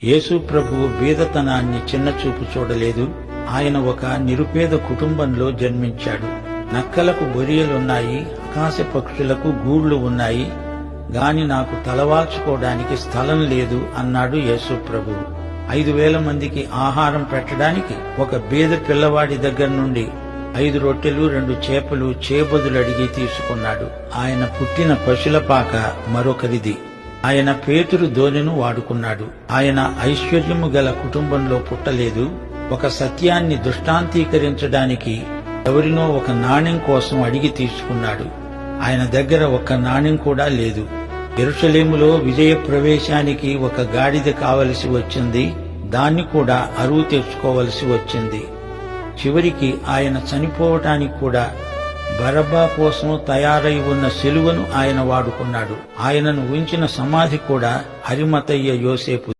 యేసు ప్రభువు బీదతనాన్ని చిన్నచూపు చూడలేదు. ఆయన ఒక నిరుపేద కుటుంబంలో జన్మించాడు. నక్కలకు బొరియలున్నాయి, ఆకాశ పక్షులకు గూళ్లు ఉన్నాయి, గాని నాకు తలవాల్చుకోవడానికి స్థలం లేదు అన్నాడు యేసు ప్రభువు. 5,000 మందికి ఆహారం పెట్టడానికి ఒక బీద పిల్లవాడి దగ్గర నుండి 5 రొట్టెలు 2 చేపలు చేబదులడిగి తీసుకున్నాడు. ఆయన పుట్టిన పశులపాక మరొకరిది. ఆయన పేతురు దోణిను వాడుకున్నాడు. ఆయన ఐశ్వర్యము గల కుటుంబంలో పుట్టలేదు. ఒక సత్యాన్ని దృష్టాంతీకరించడానికి ఎవరినో ఒక నాణెం కోసం అడిగి తీసుకున్నాడు. ఆయన దగ్గర ఒక్క నాణెం కూడా లేదు. యెరూషలేములో విజయ ప్రవేశానికి ఒక గాడిద కావలసి వచ్చింది. దాన్ని కూడా అరువు తెచ్చుకోవలసి వచ్చింది. చివరికి ఆయన చనిపోవటానికి కూడా బరబ్బా కోసం తయారై ఉన్న సిలువను ఆయన వాడుకున్నాడు. ఆయనను ఉంచిన సమాధి కూడా అరిమతయ్య యోసేపు